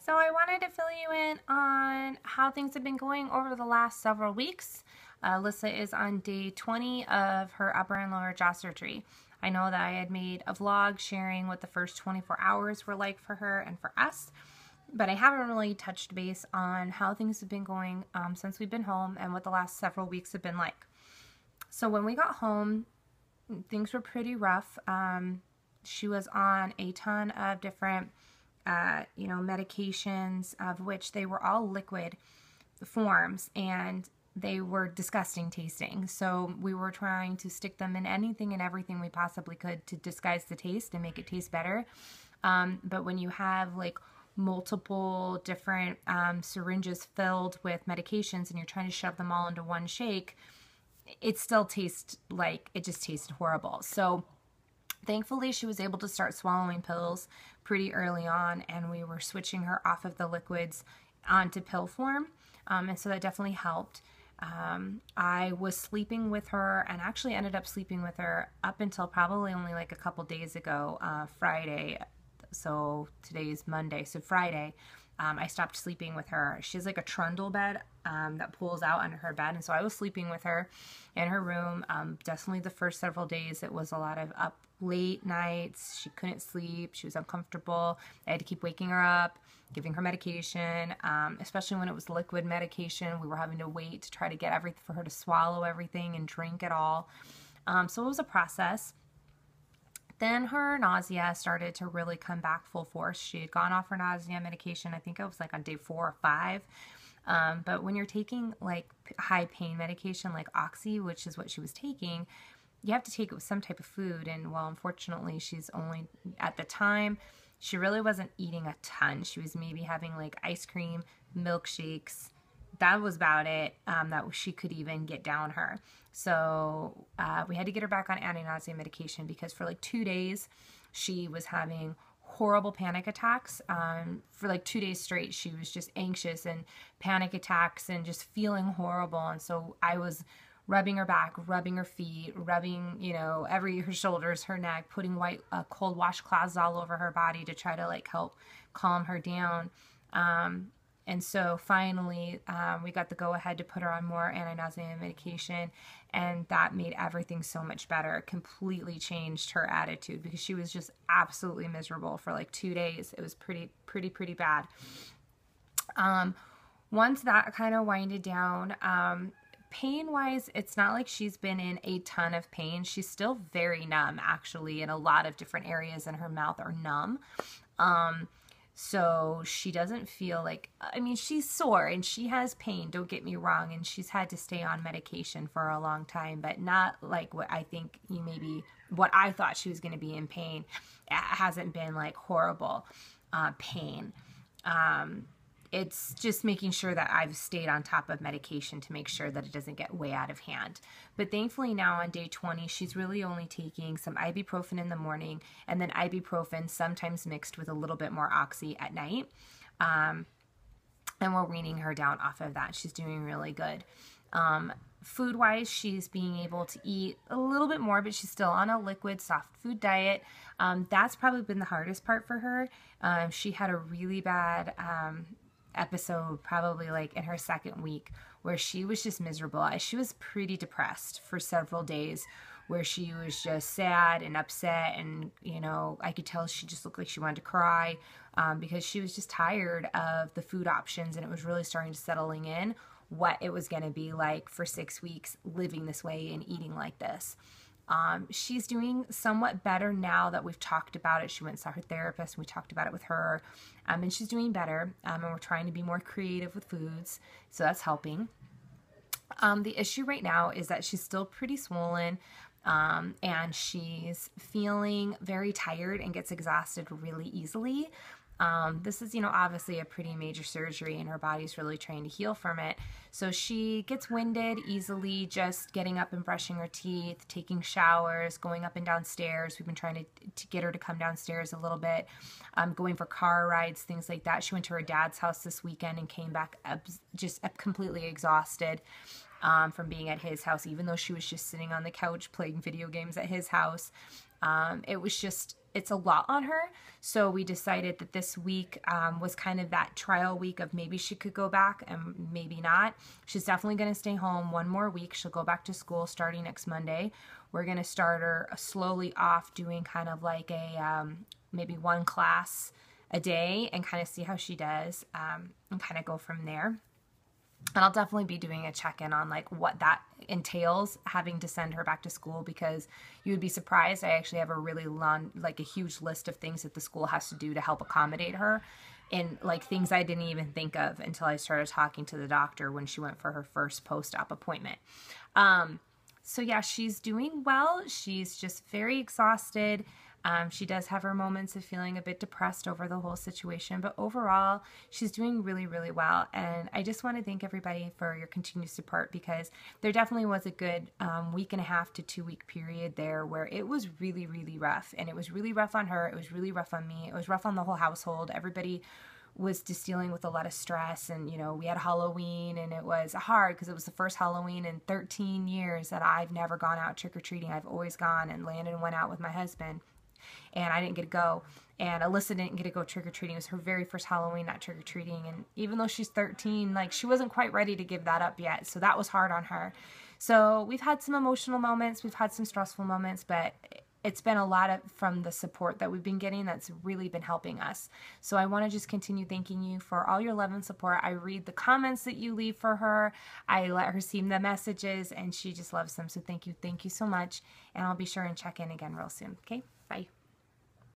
So I wanted to fill you in on how things have been going over the last several weeks. Alyssa is on day 20 of her upper and lower jaw surgery. I know that I had made a vlog sharing what the first 24 hours were like for her and for us, but I haven't really touched base on how things have been going since we've been home and what the last several weeks have been like. So when we got home, things were pretty rough. She was on a ton of different medications, of which they were all liquid forms and they were disgusting tasting. So we were trying to stick them in anything and everything we possibly could to disguise the taste and make it taste better. But when you have like multiple different syringes filled with medications and you're trying to shove them all into one shake, it still tastes like it just tasted horrible. So thankfully, she was able to start swallowing pills pretty early on, and we were switching her off of the liquids onto pill form, and so that definitely helped. I was sleeping with her, and actually ended up sleeping with her up until probably only like a couple days ago, Friday. So today's Monday, so Friday, I stopped sleeping with her. She has like a trundle bed that pulls out under her bed, and so I was sleeping with her in her room. Definitely the first several days, it was a lot of up late nights. She couldn't sleep. She was uncomfortable. I had to keep waking her up, giving her medication, especially when it was liquid medication. We were having to wait to try to get everything for her to swallow everything and drink it all. So it was a process. Then her nausea started to really come back full force. She had gone off her nausea medication, I think it was like on day 4 or 5. But when you're taking like high pain medication like Oxy, which is what she was taking, you have to take it with some type of food. And well, unfortunately, she's only, at the time, she really wasn't eating a ton. She was maybe having like ice cream, milkshakes. That was about it that she could even get down her. So we had to get her back on anti-nausea medication because for like 2 days, she was having horrible panic attacks. For like 2 days straight, she was just anxious and panic attacks and just feeling horrible. And so I was rubbing her back, rubbing her feet, rubbing, her shoulders, her neck, putting cold washcloths all over her body to try to like help calm her down. And so finally, we got the go-ahead to put her on more anti-nausea medication, and that made everything so much better. It completely changed her attitude because she was just absolutely miserable for like 2 days. It was pretty bad. Once that kind of winded down, pain-wise, it's not like she's been in a ton of pain. She's still very numb, actually, and a lot of different areas in her mouth are numb. So she doesn't feel like, she's sore and she has pain, don't get me wrong, and she's had to stay on medication for a long time, but not like what I think what I thought she was going to be in pain. It hasn't been like horrible pain. It's just making sure that I've stayed on top of medication to make sure that it doesn't get way out of hand. But thankfully now on day 20, she's really only taking some ibuprofen in the morning and then ibuprofen sometimes mixed with a little bit more Oxy at night. And we're weaning her down off of that. She's doing really good. Food-wise, she's being able to eat a little bit more, but she's still on a liquid soft food diet. That's probably been the hardest part for her. She had a really bad episode probably like in her second week where she was just miserable. She was pretty depressed for several days where she was just sad and upset, and I could tell she just looked like she wanted to cry because she was just tired of the food options, and it was really starting to settling in what it was going to be like for 6 weeks living this way and eating like this. She's doing somewhat better now that we've talked about it. She went and saw her therapist and we talked about it with her, and she's doing better, and we're trying to be more creative with foods, so that's helping. The issue right now is that she's still pretty swollen, and she's feeling very tired and gets exhausted really easily. This is, obviously a pretty major surgery, and her body's really trying to heal from it. So she gets winded easily just getting up and brushing her teeth, taking showers, going up and down stairs. We've been trying to get her to come downstairs a little bit, going for car rides, things like that. She went to her dad's house this weekend and came back just completely exhausted from being at his house, even though she was just sitting on the couch playing video games at his house. It was just it's a lot on her. So we decided that this week was kind of that trial week of maybe she could go back and maybe not. She's definitely going to stay home one more week. She'll go back to school starting next Monday. We're going to start her slowly off doing kind of like a maybe one class a day and kind of see how she does, and kind of go from there. And I'll definitely be doing a check-in on like what that entails, having to send her back to school, because you would be surprised. I actually have a really long, like a huge list of things that the school has to do to help accommodate her, and like things I didn't even think of until I started talking to the doctor when she went for her first post-op appointment. So yeah, she's doing well. She's just very exhausted. She does have her moments of feeling a bit depressed over the whole situation, but overall, she's doing really, really well. And I just want to thank everybody for your continued support, because there definitely was a good week and a half to 2 week period there where it was really, really rough. And it was really rough on her. It was really rough on me. It was rough on the whole household. Everybody was just dealing with a lot of stress, and we had Halloween, and it was hard because it was the first Halloween in 13 years that I've never gone out trick-or-treating. I've always gone, and Landon went out with my husband, and I didn't get to go, and Alyssa didn't get to go trick-or-treating. It was her very first Halloween not trick-or-treating, and even though she's 13, like, she wasn't quite ready to give that up yet, so that was hard on her. So we've had some emotional moments, we've had some stressful moments, but it's been a lot from the support that we've been getting that's really been helping us. So I want to just continue thanking you for all your love and support. I read the comments that you leave for her. I let her see the messages, and she just loves them. So thank you so much. And I'll be sure and check in again real soon. Okay?